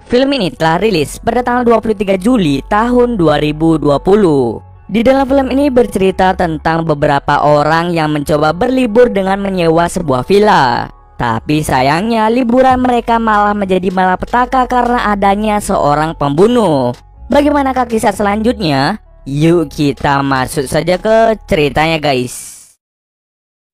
Film ini telah rilis pada tanggal 23 Juli tahun 2020. Di dalam film ini bercerita tentang beberapa orang yang mencoba berlibur dengan menyewa sebuah villa. Tapi sayangnya liburan mereka malah menjadi malapetaka karena adanya seorang pembunuh. Bagaimanakah kisah selanjutnya? Yuk kita masuk saja ke ceritanya guys.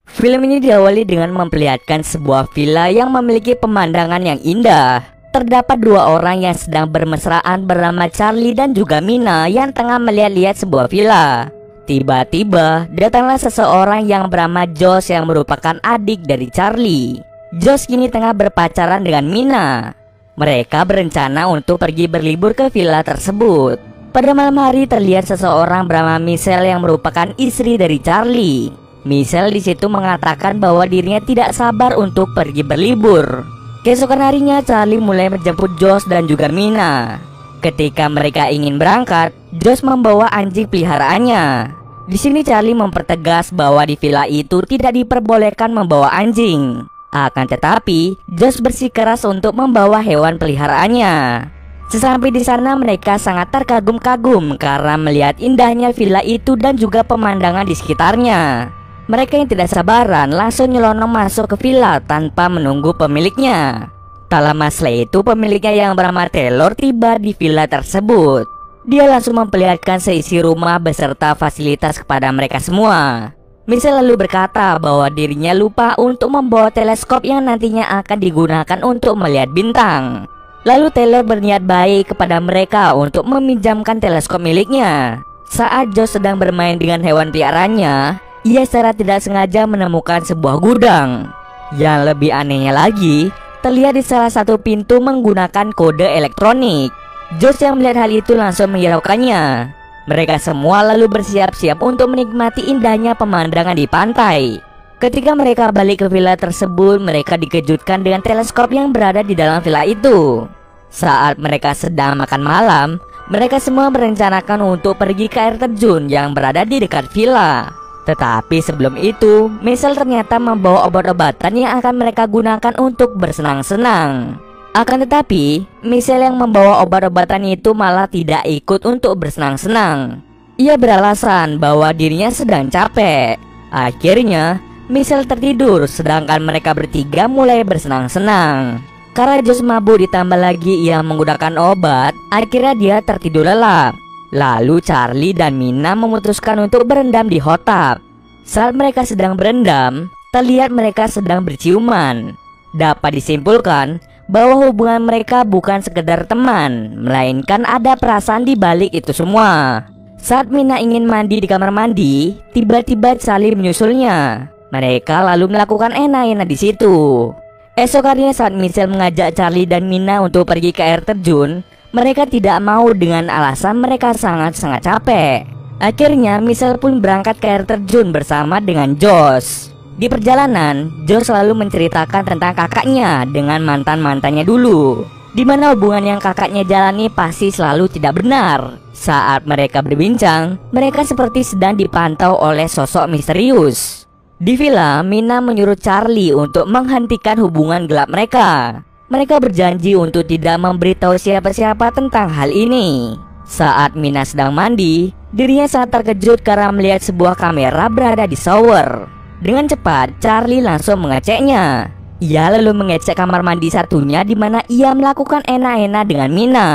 Film ini diawali dengan memperlihatkan sebuah villa yang memiliki pemandangan yang indah. Terdapat dua orang yang sedang bermesraan bernama Charlie dan juga Mina yang tengah melihat-lihat sebuah villa. Tiba-tiba datanglah seseorang yang bernama Josh yang merupakan adik dari Charlie. Josh kini tengah berpacaran dengan Mina. Mereka berencana untuk pergi berlibur ke villa tersebut. Pada malam hari terlihat seseorang bernama Michelle yang merupakan istri dari Charlie. Michelle di situ mengatakan bahwa dirinya tidak sabar untuk pergi berlibur. Keesokan harinya Charlie mulai menjemput Josh dan juga Mina. Ketika mereka ingin berangkat, Josh membawa anjing peliharaannya. Di sini Charlie mempertegas bahwa di villa itu tidak diperbolehkan membawa anjing. Akan tetapi, Josh bersikeras untuk membawa hewan peliharaannya. Sesampai di sana mereka sangat terkagum-kagum karena melihat indahnya villa itu dan juga pemandangan di sekitarnya. Mereka yang tidak sabaran langsung nyelonong masuk ke villa tanpa menunggu pemiliknya. Tak lama setelah itu pemiliknya yang bernama Taylor tiba di villa tersebut. Dia langsung memperlihatkan seisi rumah beserta fasilitas kepada mereka semua. Michelle lalu berkata bahwa dirinya lupa untuk membawa teleskop yang nantinya akan digunakan untuk melihat bintang. Lalu Taylor berniat baik kepada mereka untuk meminjamkan teleskop miliknya. Saat Josh sedang bermain dengan hewan peliharaannya, ia secara tidak sengaja menemukan sebuah gudang. Yang lebih anehnya lagi, terlihat di salah satu pintu menggunakan kode elektronik. Josh yang melihat hal itu langsung menghiraukannya. Mereka semua lalu bersiap-siap untuk menikmati indahnya pemandangan di pantai. Ketika mereka balik ke villa tersebut, mereka dikejutkan dengan teleskop yang berada di dalam villa itu. Saat mereka sedang makan malam, mereka semua merencanakan untuk pergi ke air terjun yang berada di dekat villa. Tetapi sebelum itu, Michelle ternyata membawa obat-obatan yang akan mereka gunakan untuk bersenang-senang. Akan tetapi, Michelle yang membawa obat-obatan itu malah tidak ikut untuk bersenang-senang. Ia beralasan bahwa dirinya sedang capek. Akhirnya, Michelle tertidur sedangkan mereka bertiga mulai bersenang-senang. Karena Josh mabuk ditambah lagi ia menggunakan obat, akhirnya dia tertidur lelap. Lalu Charlie dan Mina memutuskan untuk berendam di hot tub. Saat mereka sedang berendam, terlihat mereka sedang berciuman. Dapat disimpulkan bahwa hubungan mereka bukan sekedar teman, melainkan ada perasaan di balik itu semua. Saat Mina ingin mandi di kamar mandi, tiba-tiba Charlie menyusulnya. Mereka lalu melakukan enak-enak di situ. Esok harinya saat Michelle mengajak Charlie dan Mina untuk pergi ke air terjun, mereka tidak mau dengan alasan mereka sangat-sangat capek. Akhirnya Michelle pun berangkat ke air terjun bersama dengan Josh. Di perjalanan, Josh selalu menceritakan tentang kakaknya dengan mantan-mantannya dulu, di mana hubungan yang kakaknya jalani pasti selalu tidak benar. Saat mereka berbincang, mereka seperti sedang dipantau oleh sosok misterius. Di villa, Mina menyuruh Charlie untuk menghentikan hubungan gelap mereka. Mereka berjanji untuk tidak memberitahu siapa-siapa tentang hal ini. Saat Mina sedang mandi, dirinya sangat terkejut karena melihat sebuah kamera berada di shower. Dengan cepat, Charlie langsung mengeceknya. Ia lalu mengecek kamar mandi satunya di mana ia melakukan enak-enak dengan Mina.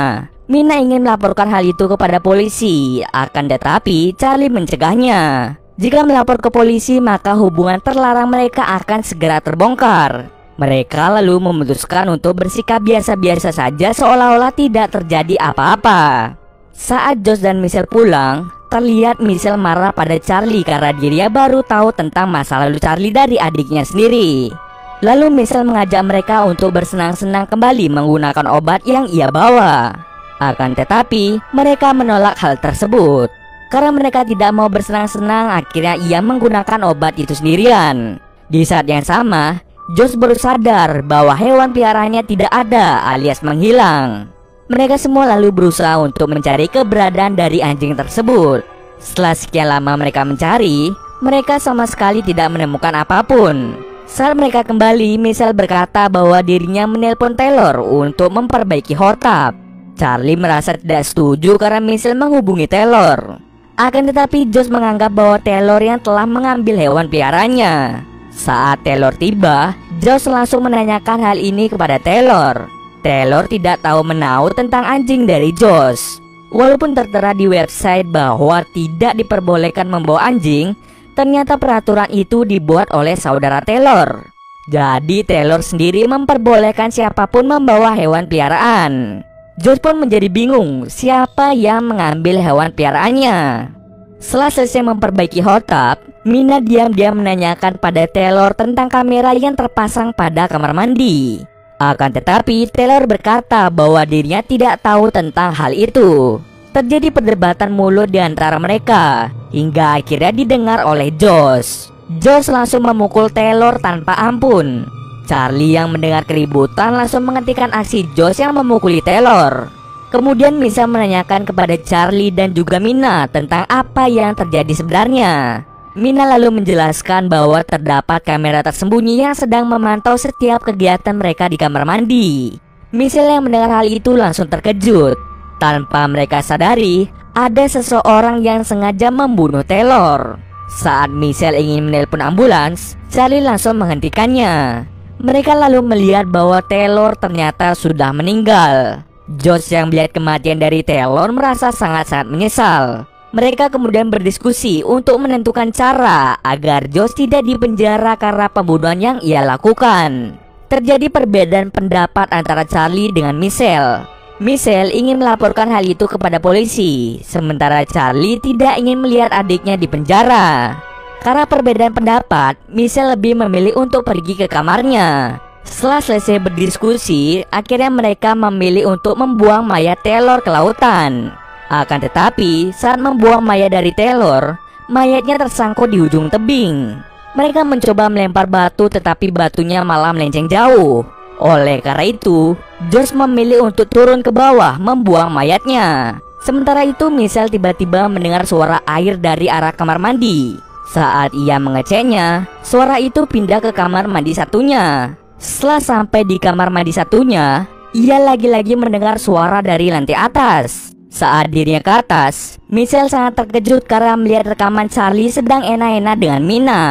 Mina ingin melaporkan hal itu kepada polisi, akan tetapi Charlie mencegahnya. Jika melapor ke polisi, maka hubungan terlarang mereka akan segera terbongkar. Mereka lalu memutuskan untuk bersikap biasa-biasa saja seolah-olah tidak terjadi apa-apa. Saat Josh dan Michelle pulang, terlihat Michelle marah pada Charlie karena dirinya baru tahu tentang masa lalu Charlie dari adiknya sendiri. Lalu Michelle mengajak mereka untuk bersenang-senang kembali menggunakan obat yang ia bawa. Akan tetapi, mereka menolak hal tersebut. Karena mereka tidak mau bersenang-senang, akhirnya ia menggunakan obat itu sendirian. Di saat yang sama, Josh baru sadar bahwa hewan peliharaannya tidak ada alias menghilang. Mereka semua lalu berusaha untuk mencari keberadaan dari anjing tersebut. Setelah sekian lama mereka mencari, mereka sama sekali tidak menemukan apapun. Saat mereka kembali, Michelle berkata bahwa dirinya menelpon Taylor untuk memperbaiki hotap. Charlie merasa tidak setuju karena Michelle menghubungi Taylor. Akan tetapi Josh menganggap bahwa Taylor yang telah mengambil hewan peliharaannya. Saat Taylor tiba, Josh langsung menanyakan hal ini kepada Taylor. Taylor tidak tahu menahu tentang anjing dari Josh. Walaupun tertera di website bahwa tidak diperbolehkan membawa anjing, ternyata peraturan itu dibuat oleh saudara Taylor. Jadi Taylor sendiri memperbolehkan siapapun membawa hewan peliharaan. Josh pun menjadi bingung siapa yang mengambil hewan peliharaannya. Setelah selesai memperbaiki hotap, Mina diam-diam menanyakan pada Taylor tentang kamera yang terpasang pada kamar mandi. Akan tetapi Taylor berkata bahwa dirinya tidak tahu tentang hal itu. Terjadi perdebatan mulut di antara mereka hingga akhirnya didengar oleh Josh. Josh langsung memukul Taylor tanpa ampun. Charlie yang mendengar keributan langsung menghentikan aksi Josh yang memukuli Taylor. Kemudian Misa menanyakan kepada Charlie dan juga Mina tentang apa yang terjadi sebenarnya. Mina lalu menjelaskan bahwa terdapat kamera tersembunyi yang sedang memantau setiap kegiatan mereka di kamar mandi. Michelle yang mendengar hal itu langsung terkejut. Tanpa mereka sadari, ada seseorang yang sengaja membunuh Taylor. Saat Michelle ingin menelpon ambulans, Charlie langsung menghentikannya. Mereka lalu melihat bahwa Taylor ternyata sudah meninggal. Josh yang melihat kematian dari Taylor merasa sangat-sangat menyesal. Mereka kemudian berdiskusi untuk menentukan cara agar Josh tidak dipenjara karena pembunuhan yang ia lakukan. Terjadi perbedaan pendapat antara Charlie dengan Michelle. Michelle ingin melaporkan hal itu kepada polisi, sementara Charlie tidak ingin melihat adiknya dipenjara. Karena perbedaan pendapat, Michelle lebih memilih untuk pergi ke kamarnya. Setelah selesai berdiskusi, akhirnya mereka memilih untuk membuang mayat Taylor ke lautan. Akan tetapi, saat membuang mayat dari Taylor, mayatnya tersangkut di ujung tebing. Mereka mencoba melempar batu tetapi batunya malah melenceng jauh. Oleh karena itu, Josh memilih untuk turun ke bawah membuang mayatnya. Sementara itu, Michelle tiba-tiba mendengar suara air dari arah kamar mandi. Saat ia mengeceknya, suara itu pindah ke kamar mandi satunya. Setelah sampai di kamar mandi satunya, ia lagi-lagi mendengar suara dari lantai atas. Saat dirinya ke atas, Michelle sangat terkejut karena melihat rekaman Charlie sedang enak-enak dengan Mina.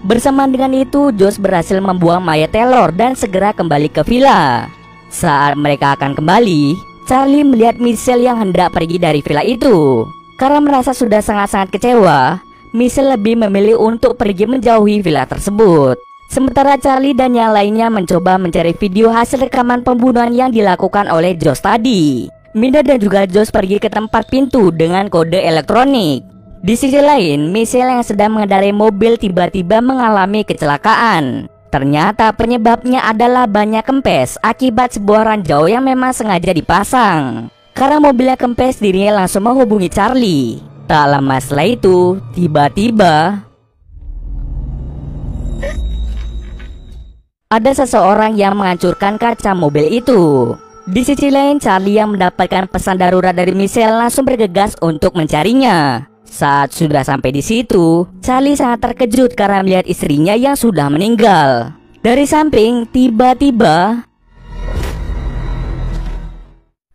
Bersamaan dengan itu, Josh berhasil membuang mayat Taylor dan segera kembali ke villa. Saat mereka akan kembali, Charlie melihat Michelle yang hendak pergi dari villa itu. Karena merasa sudah sangat-sangat kecewa, Michelle lebih memilih untuk pergi menjauhi villa tersebut. Sementara Charlie dan yang lainnya mencoba mencari video hasil rekaman pembunuhan yang dilakukan oleh Josh tadi. Mina dan juga Josh pergi ke tempat pintu dengan kode elektronik. Di sisi lain, Michelle yang sedang mengendarai mobil tiba-tiba mengalami kecelakaan. Ternyata penyebabnya adalah banyak kempes akibat sebuah ranjau yang memang sengaja dipasang. Karena mobilnya kempes, dirinya langsung menghubungi Charlie. Tak lama setelah itu, tiba-tiba ada seseorang yang menghancurkan kaca mobil itu. Di sisi lain, Charlie yang mendapatkan pesan darurat dari Michelle langsung bergegas untuk mencarinya. Saat sudah sampai di situ, Charlie sangat terkejut karena melihat istrinya yang sudah meninggal. Dari samping, tiba-tiba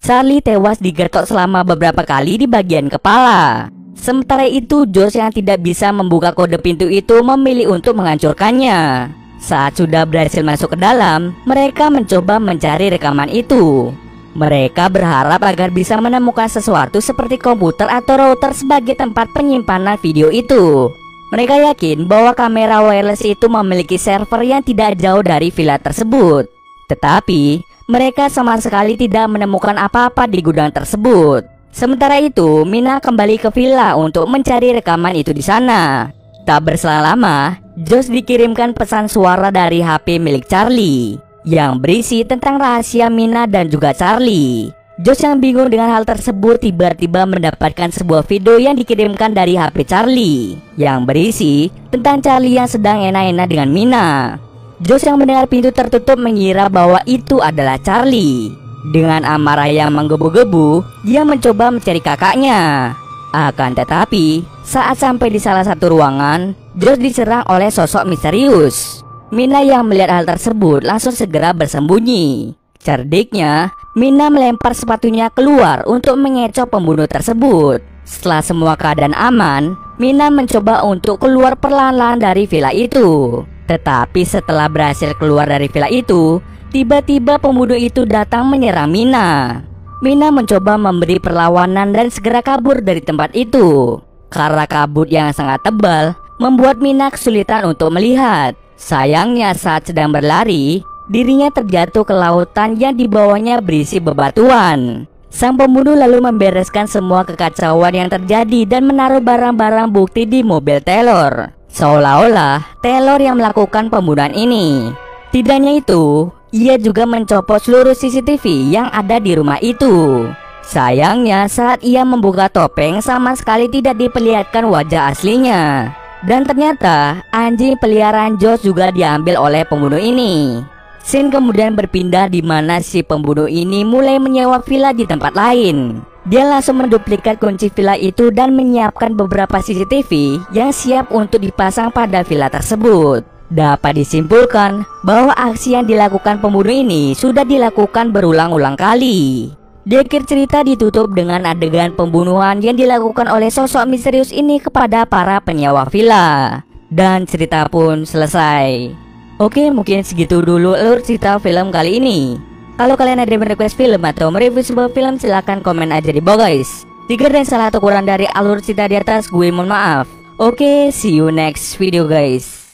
Charlie tewas digertok selama beberapa kali di bagian kepala. Sementara itu, Josh yang tidak bisa membuka kode pintu itu memilih untuk menghancurkannya. Saat sudah berhasil masuk ke dalam, mereka mencoba mencari rekaman itu. Mereka berharap agar bisa menemukan sesuatu seperti komputer atau router sebagai tempat penyimpanan video itu. Mereka yakin bahwa kamera wireless itu memiliki server yang tidak jauh dari villa tersebut. Tetapi, mereka sama sekali tidak menemukan apa-apa di gudang tersebut. Sementara itu, Mina kembali ke villa untuk mencari rekaman itu di sana. Tak berselang lama, Josh dikirimkan pesan suara dari HP milik Charlie yang berisi tentang rahasia Mina dan juga Charlie. Josh yang bingung dengan hal tersebut tiba-tiba mendapatkan sebuah video yang dikirimkan dari HP Charlie yang berisi tentang Charlie yang sedang enak-enak dengan Mina. Josh yang mendengar pintu tertutup mengira bahwa itu adalah Charlie. Dengan amarah yang menggebu-gebu, dia mencoba mencari kakaknya. Akan tetapi, saat sampai di salah satu ruangan, Josh diserang oleh sosok misterius. Mina yang melihat hal tersebut langsung segera bersembunyi. Cerdiknya, Mina melempar sepatunya keluar untuk mengecoh pembunuh tersebut. Setelah semua keadaan aman, Mina mencoba untuk keluar perlahan-lahan dari villa itu. Tetapi setelah berhasil keluar dari villa itu, tiba-tiba pembunuh itu datang menyerang Mina. Mina mencoba memberi perlawanan dan segera kabur dari tempat itu. Karena kabut yang sangat tebal membuat Mina kesulitan untuk melihat. Sayangnya saat sedang berlari, dirinya terjatuh ke lautan yang di bawahnya berisi bebatuan. Sang pembunuh lalu membereskan semua kekacauan yang terjadi dan menaruh barang-barang bukti di mobil Taylor. Seolah-olah Taylor yang melakukan pembunuhan ini. Tidak hanya itu, ia juga mencopot seluruh CCTV yang ada di rumah itu. Sayangnya saat ia membuka topeng sama sekali tidak diperlihatkan wajah aslinya. Dan ternyata anjing peliharaan Josh juga diambil oleh pembunuh ini. Scene kemudian berpindah di mana si pembunuh ini mulai menyewa villa di tempat lain. Dia langsung menduplikat kunci villa itu dan menyiapkan beberapa CCTV yang siap untuk dipasang pada villa tersebut. Dapat disimpulkan bahwa aksi yang dilakukan pembunuh ini sudah dilakukan berulang-ulang kali. Di akhir cerita ditutup dengan adegan pembunuhan yang dilakukan oleh sosok misterius ini kepada para penyewa villa. Dan cerita pun selesai. Oke, mungkin segitu dulu alur cerita film kali ini. Kalau kalian ada yang request film atau mereview sebuah film, silahkan komen aja di bawah guys. Jika ada yang salah atau kurang dari alur cerita di atas, gue mohon maaf. Oke, see you next video guys.